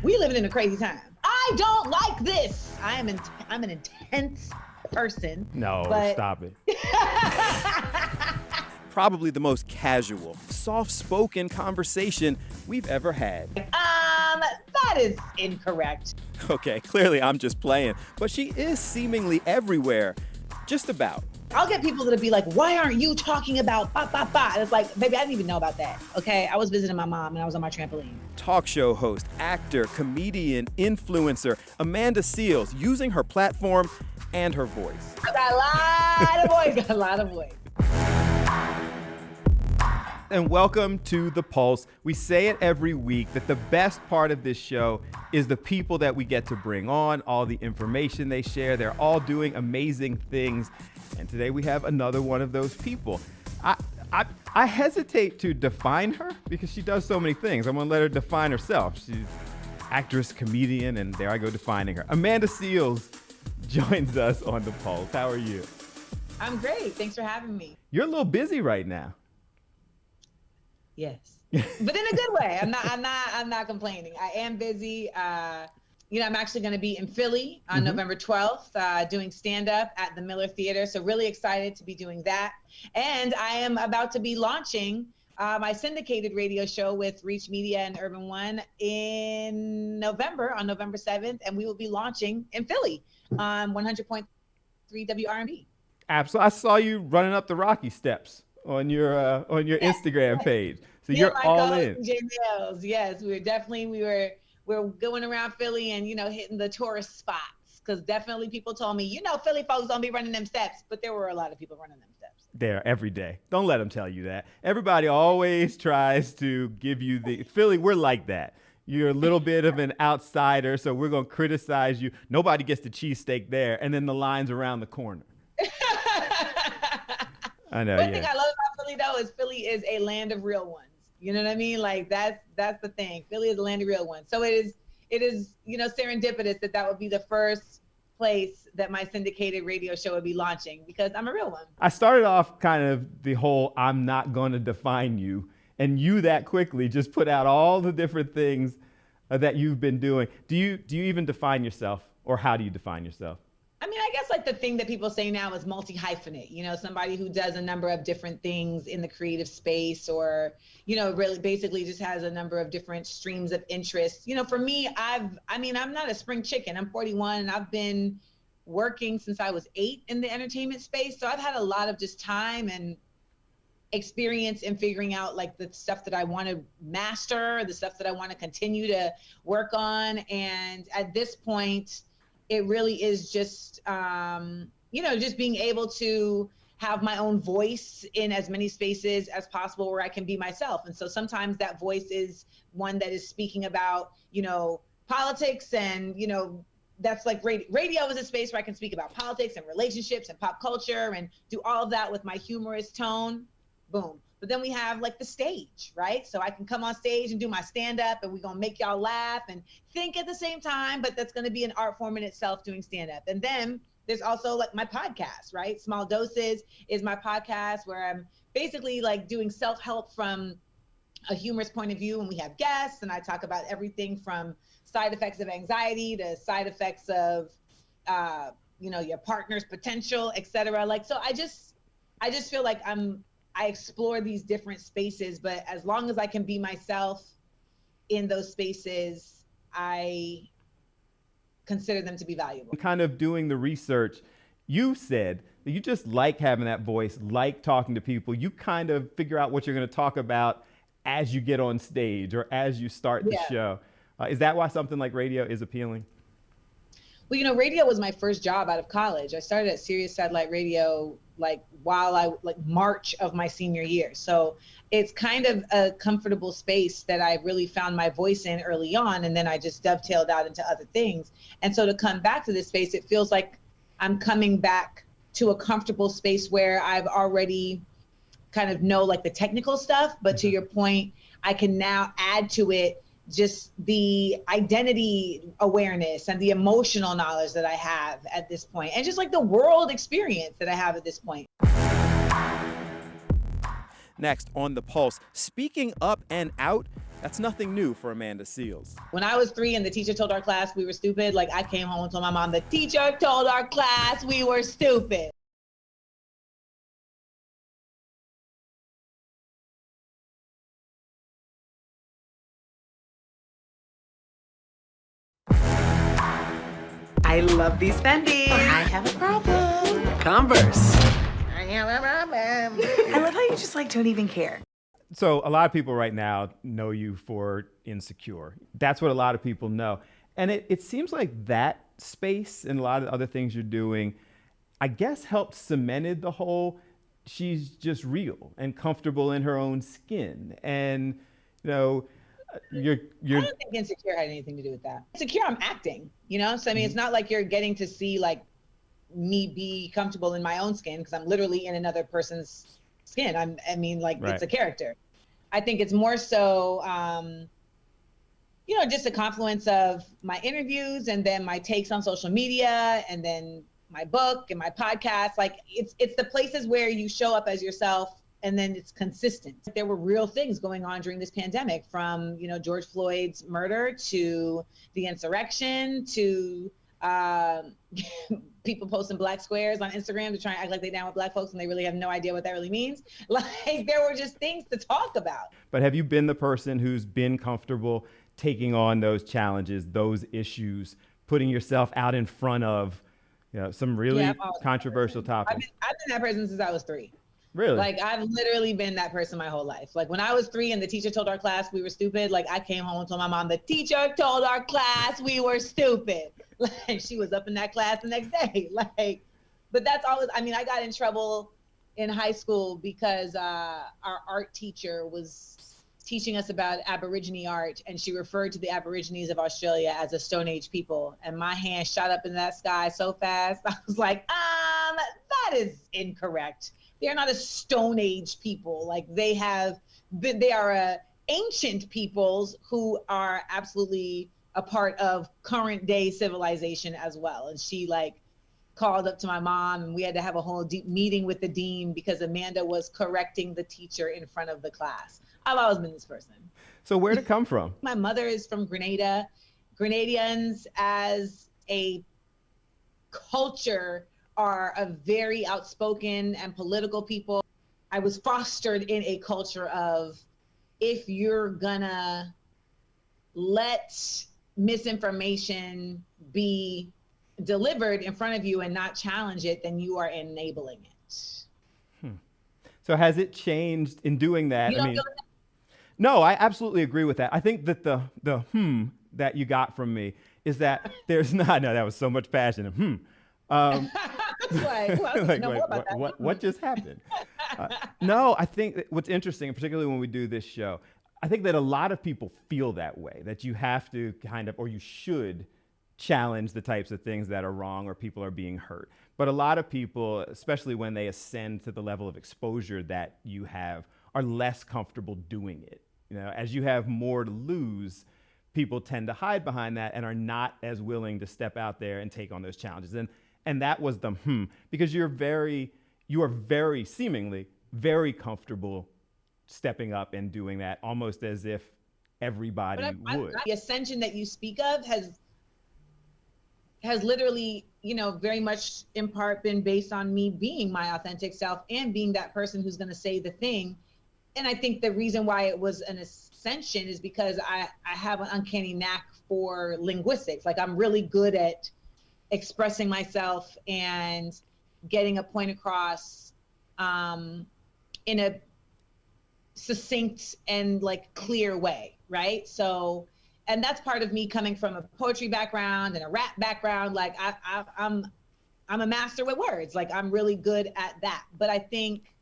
We living in a crazy time. I don't like this. I'm an intense person. No, but... stop it. Probably the most casual, soft-spoken conversation we've ever had. That is incorrect. Okay, clearly I'm just playing, but she is seemingly everywhere. Just about. I'll get people that'll be like, why aren't you talking about ba, ba, ba? And it's like, baby, I didn't even know about that, okay? I was visiting my mom and I was on my trampoline. Talk show host, actor, comedian, influencer, Amanda Seales, using her platform and her voice. I got a lot of voice. And welcome to The Pulse. We say it every week that the best part of this show is the people that we get to bring on, all the information they share. They're all doing amazing things. And today we have another one of those people. I hesitate to define her because she does so many things. I'm gonna let her define herself. She's actress, comedian, and there I go defining her. Amanda Seales joins us on The Pulse. How are you? I'm great. Thanks for having me. You're a little busy right now. Yes, but in a good way. I'm not complaining. I am busy. I'm actually going to be in Philly on November 12th, doing stand-up at the Miller Theater. So really excited to be doing that. And I am about to be launching my syndicated radio show with Reach Media and Urban One on November 7th. And we will be launching in Philly on 100.3 WRMB. Absolutely. I saw you running up the Rocky steps on your Instagram page. So you're all in. Yes, we were going around Philly and, hitting the tourist spots, because definitely people told me, Philly folks don't be running them steps, but there were a lot of people running them steps. There every day. Don't let them tell you that. Everybody always tries to give you Philly, we're like that. You're a little bit of an outsider, so we're going to criticize you. Nobody gets the cheesesteak there, and then the line's around the corner. I know. One thing I love about Philly, though, is Philly is a land of real ones. You know what I mean? Like that's the thing. Philly is a land of real ones. So it is serendipitous that would be the first place that my syndicated radio show would be launching, because I'm a real one. I started off kind of the whole I'm not going to define you, and you that quickly just put out all the different things that you've been doing. Do you even define yourself, or how do you define yourself? I mean, I guess like the thing that people say now is multi-hyphenate, somebody who does a number of different things in the creative space, or, really basically just has a number of different streams of interest. For me, I'm not a spring chicken. I'm 41 and I've been working since I was 8 in the entertainment space. So I've had a lot of just time and experience in figuring out like the stuff that I want to master, the stuff that I want to continue to work on. And at this point, it really is just, just being able to have my own voice in as many spaces as possible where I can be myself. And so sometimes that voice is one that is speaking about, politics, and, that's like radio is a space where I can speak about politics and relationships and pop culture and do all of that with my humorous tone. Boom. But then we have like the stage, right? So I can come on stage and do my stand-up, and we're going to make y'all laugh and think at the same time, but that's going to be an art form in itself, doing stand-up. And then there's also like my podcast, right? Small Doses is my podcast where I'm basically like doing self-help from a humorous point of view, and we have guests, and I talk about everything from side effects of anxiety to side effects of, your partner's potential, et cetera. Like, so I just feel like I explore these different spaces, but as long as I can be myself in those spaces, I consider them to be valuable. Kind of doing the research, you said that you just like having that voice, like talking to people. You kind of figure out what you're going to talk about as you get on stage or as you start the show. Is that why something like radio is appealing? Well, radio was my first job out of college. I started at Sirius Satellite Radio March of my senior year. So it's kind of a comfortable space that I really found my voice in early on. And then I just dovetailed out into other things. And so to come back to this space, it feels like I'm coming back to a comfortable space where I've already kind of know like the technical stuff. But to your point, I can now add to it just the identity awareness and the emotional knowledge that I have at this point, and just like the world experience that I have at this point. Next on The Pulse, speaking up and out That's nothing new for Amanda Seales. When I was 3 and the teacher told our class we were stupid, like I came home and told my mom, the teacher told our class we were stupid. I love these Fendi. I have a problem. Converse. I have a problem. I love how you just don't even care. So a lot of people right now know you for Insecure. That's what a lot of people know. And it seems like that space and a lot of other things you're doing, I guess, helped cemented the whole she's just real and comfortable in her own skin. And, you're I don't think Insecure had anything to do with that. Insecure, I'm acting, So, I mean, it's not like you're getting to see, me be comfortable in my own skin because I'm literally in another person's skin. Right. It's a character. I think it's more so, just a confluence of my interviews and then my takes on social media and then my book and my podcast. It's the places where you show up as yourself and then it's consistent. There were real things going on during this pandemic, from, George Floyd's murder to the insurrection to people posting black squares on Instagram to try and act like they're down with black folks and they really have no idea what that really means. There were just things to talk about. But have you been the person who's been comfortable taking on those challenges, those issues, putting yourself out in front of, some really controversial topics? I've been that person since I was 3. Really? I've literally been that person my whole life. When I was 3 and the teacher told our class we were stupid, I came home and told my mom, the teacher told our class we were stupid. She was up in that class the next day. But that's always, I got in trouble in high school because our art teacher was teaching us about Aborigine art, and she referred to the Aborigines of Australia as a Stone Age people. And my hand shot up in that sky so fast, I was like, that is incorrect. They're not a Stone Age people. They are ancient peoples who are absolutely a part of current day civilization as well. And she called up to my mom and we had to have a whole deep meeting with the dean because Amanda was correcting the teacher in front of the class. I've always been this person. So where'd it come from? My mother is from Grenada. Grenadians as a culture are a very outspoken and political people. I was fostered in a culture of, if you're gonna let misinformation be delivered in front of you and not challenge it, then you are enabling it. So has it changed in doing that? No, I absolutely agree with that. I think that the that you got from me is that there's not, no, that was so much passion. What just happened? No, I think that what's interesting, particularly when we do this show, I think that a lot of people feel that way, that you have to or you should challenge the types of things that are wrong or people are being hurt. But a lot of people, especially when they ascend to the level of exposure that you have, are less comfortable doing it. As you have more to lose, people tend to hide behind that and are not as willing to step out there and take on those challenges. And that was the because you are very seemingly very comfortable stepping up and doing that, almost as if everybody would. The ascension that you speak of has literally, very much in part been based on me being my authentic self and being that person who's going to say the thing. And I think the reason why it was an ascension is because I have an uncanny knack for linguistics. I'm really good at expressing myself and getting a point across in a succinct and clear way, right? So, and that's part of me coming from a poetry background and a rap background. I'm a master with words. I'm really good at that. But I think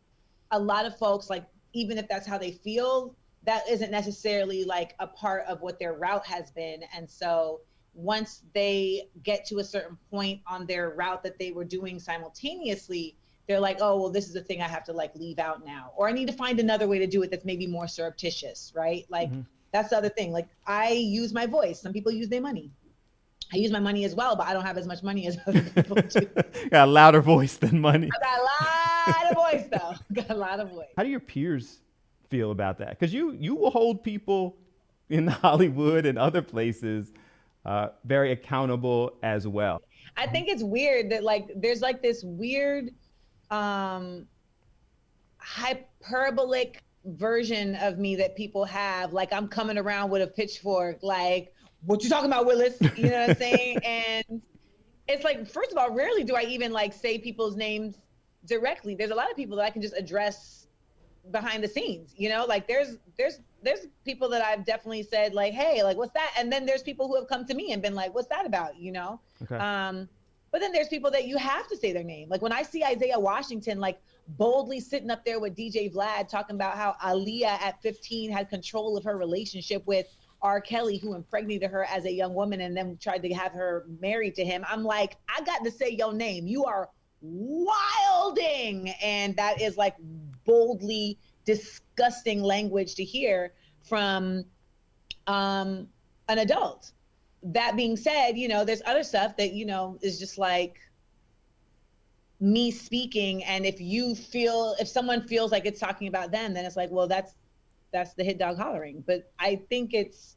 a lot of folks, even if that's how they feel, that isn't necessarily a part of what their route has been. And so once they get to a certain point on their route that they were doing simultaneously, they're like, oh, well, this is a thing I have to leave out now, or I need to find another way to do it that's maybe more surreptitious, right? That's the other thing. I use my voice. Some people use their money. I use my money as well, but I don't have as much money as other people do. Got a louder voice than money. I got a lot of voice though. Got a lot of voice. How do your peers feel about that? Because you will hold people in Hollywood and other places, very accountable as well. I think it's weird that like there's like this weird hyperbolic version of me that people have, like I'm coming around with a pitchfork, like, what you talking about, Willis? You know what I'm saying? And it's like, first of all, rarely do I even like say people's names directly. There's a lot of people that I can just address behind the scenes, you know, like there's people that I've definitely said like, hey, like, what's that? And then there's people who have come to me and been like, what's that about? You know? Okay. But then there's people that you have to say their name. Like when I see Isaiah Washington, like boldly sitting up there with DJ Vlad talking about how Aaliyah at 15 had control of her relationship with R. Kelly, who impregnated her as a young woman and then tried to have her married to him. I'm like, I got to say your name. You are wilding. And that is like boldly disgusting language to hear from an adult. That being said, you know, there's other stuff that, you know, is just like me speaking. And if someone feels like it's talking about them, then it's like, well, that's the hit dog hollering. But I think it's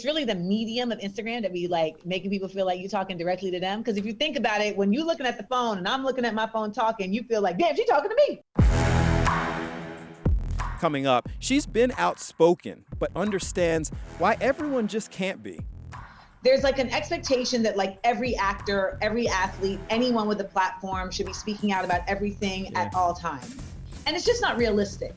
really the medium of Instagram that be like making people feel like you're talking directly to them. Because if you think about it, when you're looking at the phone and I'm looking at my phone talking, you feel like, damn, she's talking to me. Coming up, she's been outspoken, but understands why everyone just can't be. There's like an expectation that like every actor, every athlete, anyone with a platform should be speaking out about everything at all times. And it's just not realistic.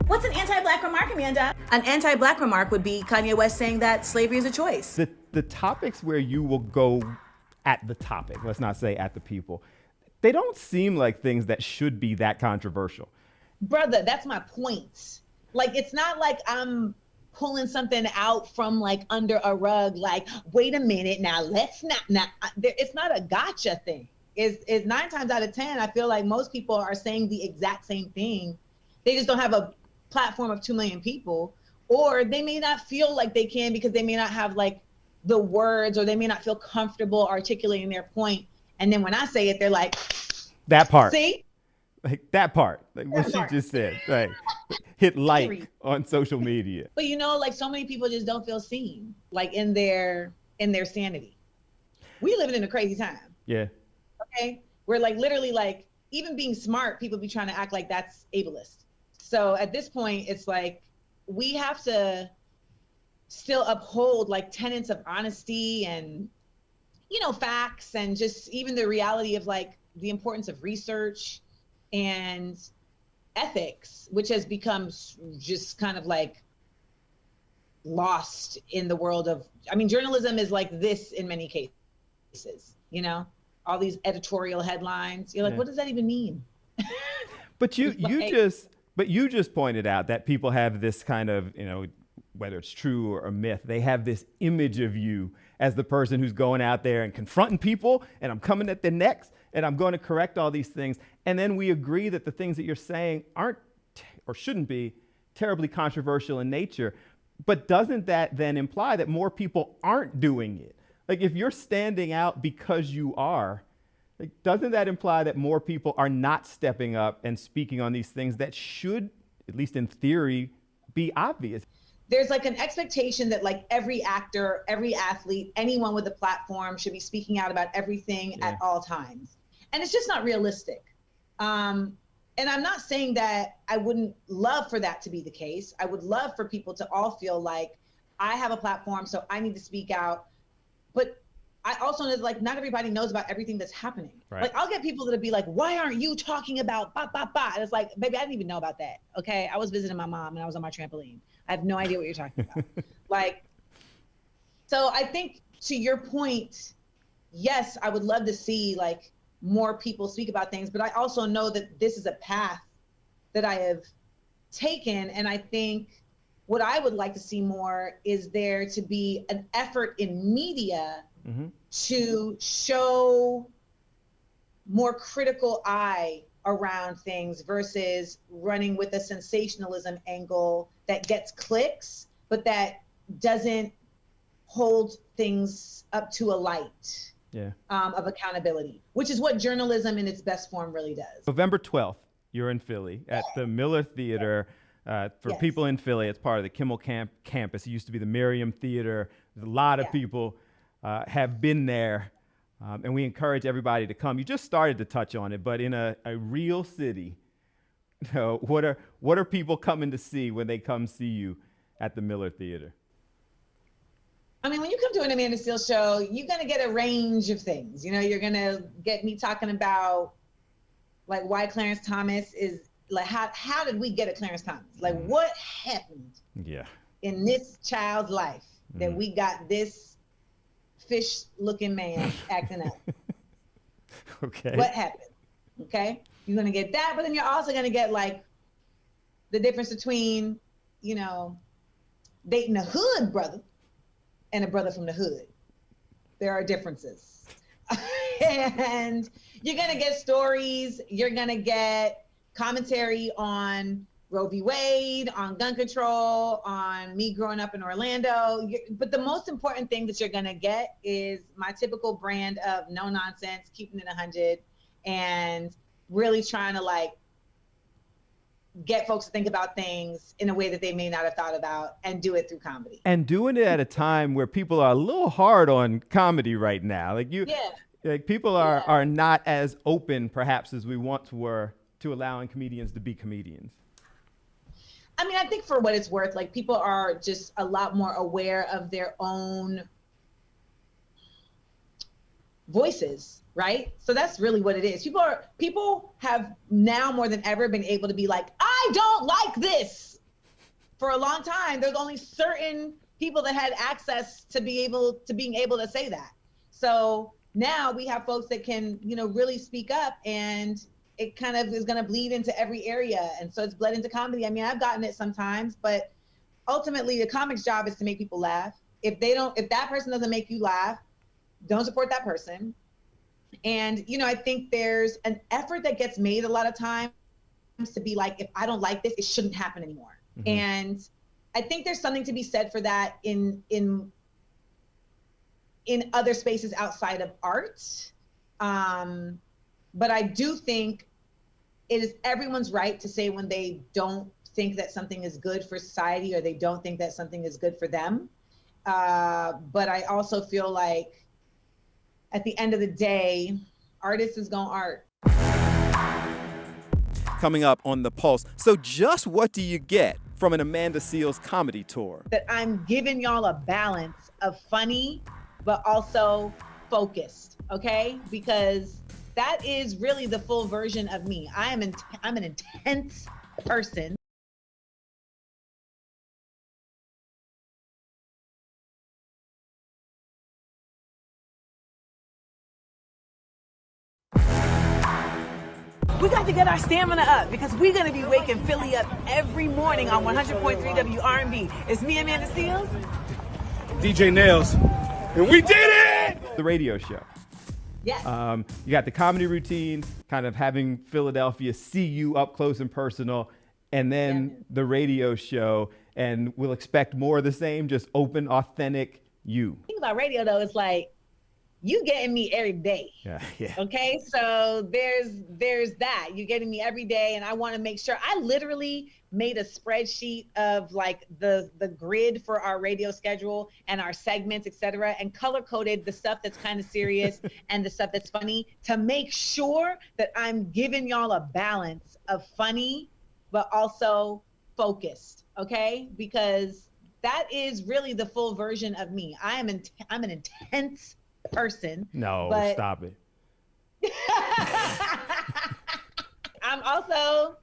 What's an anti-Black remark, Amanda? An anti-Black remark would be Kanye West saying that slavery is a choice. The topics where you will go at the topic, let's not say at the people, they don't seem like things that should be that controversial. Brother, that's my point. Like, it's not like I'm pulling something out from like under a rug, like, wait a minute, now let's not, it's not a gotcha thing. Is 9 times out of 10, I feel like most people are saying the exact same thing. They just don't have a platform of 2 million people, or they may not feel like they can because they may not have like the words, or they may not feel comfortable articulating their point. And then when I say it, they're like, that part. See? Like that part, like what she just said, like hit like on social media. But you know, like so many people just don't feel seen, like in their sanity. We living in a crazy time. Yeah. Okay. We're like literally like, even being smart, people be trying to act like that's ableist. So at this point, it's like, we have to still uphold like tenets of honesty and, you know, facts, and just even the reality of like the importance of research and ethics, which has become just kind of like lost in the world of, I mean, journalism is like this in many cases, you know, all these editorial headlines. You're like, what does that even mean? But you just pointed out that people have this kind of, you know, whether it's true or a myth, they have this image of you as the person who's going out there and confronting people, and I'm coming at their necks, and I'm going to correct all these things. And then we agree that the things that you're saying aren't or shouldn't be terribly controversial in nature. But doesn't that then imply that more people aren't doing it? Like if you're standing out because you are, like, doesn't that imply that more people are not stepping up and speaking on these things that should, at least in theory, be obvious? There's like an expectation that like every actor, every athlete, anyone with a platform should be speaking out about everything at all times. And it's just not realistic. And I'm not saying that I wouldn't love for that to be the case. I would love for people to all feel like I have a platform, so I need to speak out. But I also know that like not everybody knows about everything that's happening. Right. Like I'll get people that'll be like, why aren't you talking about ba, ba, ba? And it's like, baby, I didn't even know about that. Okay. I was visiting my mom and I was on my trampoline. I have no idea what you're talking about. Like, so I think to your point, yes, I would love to see like more people speak about things, but I also know that this is a path that I have taken. And I think what I would like to see more is there to be an effort in media to show more critical eye around things versus running with a sensationalism angle that gets clicks, but that doesn't hold things up to a light of accountability, which is what journalism in its best form really does. November 12th, you're in Philly at the Miller Theater. For people in Philly, it's part of the Kimmel campus. It used to be the Miriam Theater. There's a lot of people have been there, and we encourage everybody to come. You just started to touch on it, but in a real city, you know, what are people coming to see when they come see you at the Miller Theater? I mean, when you come to an Amanda Seales show, you're going to get a range of things. You know, you're going to get me talking about, like, why Clarence Thomas is, like, how did we get a Clarence Thomas? Like, what happened in this child's life that we got this fish-looking man acting up? Okay. What happened? Okay? You're going to get that, but then you're also going to get, like, the difference between, you know, dating a hood brother and a brother from the hood. There are differences. And you're gonna get stories, you're gonna get commentary on Roe v. Wade, on gun control, on me growing up in Orlando. But the most important thing that you're gonna get is my typical brand of no nonsense, keeping it 100, and really trying to, like, get folks to think about things in a way that they may not have thought about, and do it through comedy. And doing it at a time where people are a little hard on comedy right now. Like like people are not as open perhaps as we once were to allowing comedians to be comedians. I mean, I think for what it's worth, like, people are just a lot more aware of their own voices, right? So that's really what it is. People have now more than ever been able to be like, I don't like this. For a long time, there's only certain people that had access to being able to say that. So now we have folks that can, you know, really speak up, and it kind of is going to bleed into every area. And so it's bled into comedy. I mean, I've gotten it sometimes, but ultimately the comic's job is to make people laugh. If that person doesn't make you laugh, don't support that person. And, you know, I think there's an effort that gets made a lot of times to be like, if I don't like this, it shouldn't happen anymore. Mm-hmm. And I think there's something to be said for that in other spaces outside of art. But I do think it is everyone's right to say when they don't think that something is good for society, or they don't think that something is good for them. But I also feel like at the end of the day, artists is gonna art. Coming up on The Pulse. So just what do you get from an Amanda Seales comedy tour? That I'm giving y'all a balance of funny, but also focused, okay? Because that is really the full version of me. I'm an intense person. We got to get our stamina up because we're going to be waking Philly up every morning on 100.3 WRB. It's me, Amanda Seales. DJ Nails. And we did it! The radio show. Yes. You got the comedy routine, kind of having Philadelphia see you up close and personal, and then the radio show, and we'll expect more of the same, just open, authentic you. The thing about radio, though, is like, you getting me every day. Yeah. Okay, so there's that. You're getting me every day, and I want to make sure. I literally made a spreadsheet of, like, the grid for our radio schedule and our segments, et cetera, and color-coded the stuff that's kind of serious and the stuff that's funny, to make sure that I'm giving y'all a balance of funny, but also focused, okay? Because that is really the full version of me. I'm an intense person. No, but stop it. I'm also,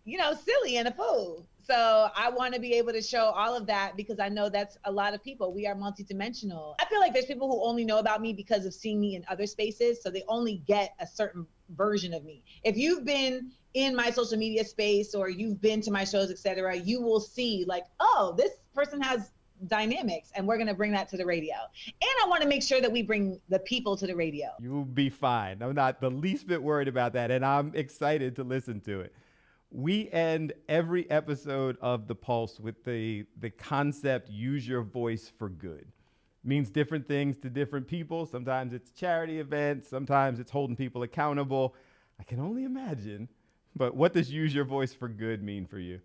you know, silly and a fool. So I want to be able to show all of that, because I know that's a lot of people. We are multidimensional. I feel like there's people who only know about me because of seeing me in other spaces. So they only get a certain version of me. If you've been in my social media space, or you've been to my shows, et cetera, you will see, like, oh, this person has dynamics, and we're going to bring that to the radio. And I want to make sure that we bring the people to the radio. You'll be fine. I'm not the least bit worried about that, and I'm excited to listen to it. We end every episode of The Pulse with the concept, use your voice for good, means different things to different people. Sometimes it's charity events. Sometimes it's holding people accountable. I can only imagine. But what does use your voice for good mean for you?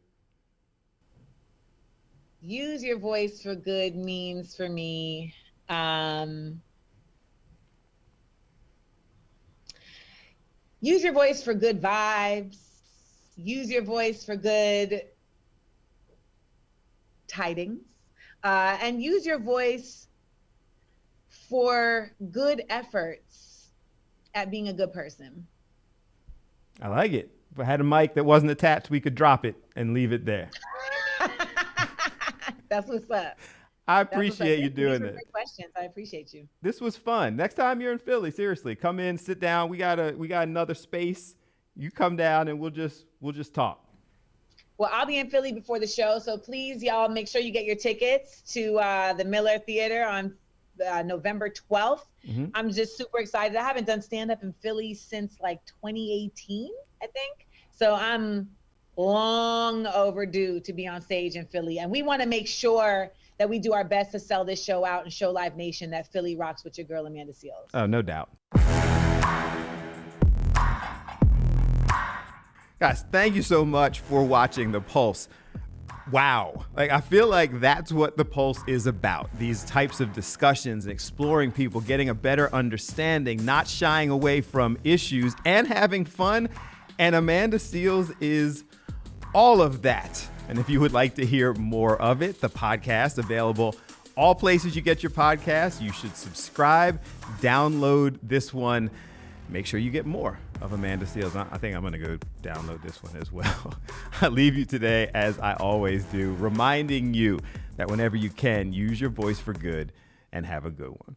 Use your voice for good means for me, use your voice for good vibes. Use your voice for good tidings. And use your voice for good efforts at being a good person. I like it. If I had a mic that wasn't attached, we could drop it and leave it there. That's what's up. I appreciate you doing this. Great questions. I appreciate you. This was fun. Next time you're in Philly, seriously, come in, sit down. We got another space. You come down and we'll just talk. Well, I'll be in Philly before the show, so please, y'all, make sure you get your tickets to the Miller Theater on November 12th. Mm-hmm. I'm just super excited. I haven't done stand-up in Philly since like 2018, I think. So I'm long overdue to be on stage in Philly. And we want to make sure that we do our best to sell this show out and show Live Nation that Philly rocks with your girl, Amanda Seales. Oh, no doubt. Guys, thank you so much for watching The Pulse. Wow. I feel like that's what The Pulse is about. These types of discussions and exploring people, getting a better understanding, not shying away from issues and having fun. And Amanda Seales is all of that. And if you would like to hear more of it, the podcast available all places you get your podcasts. You should subscribe, download this one. Make sure you get more of Amanda Seales. I think I'm going to go download this one as well. I leave you today, as I always do, reminding you that whenever you can, use your voice for good and have a good one.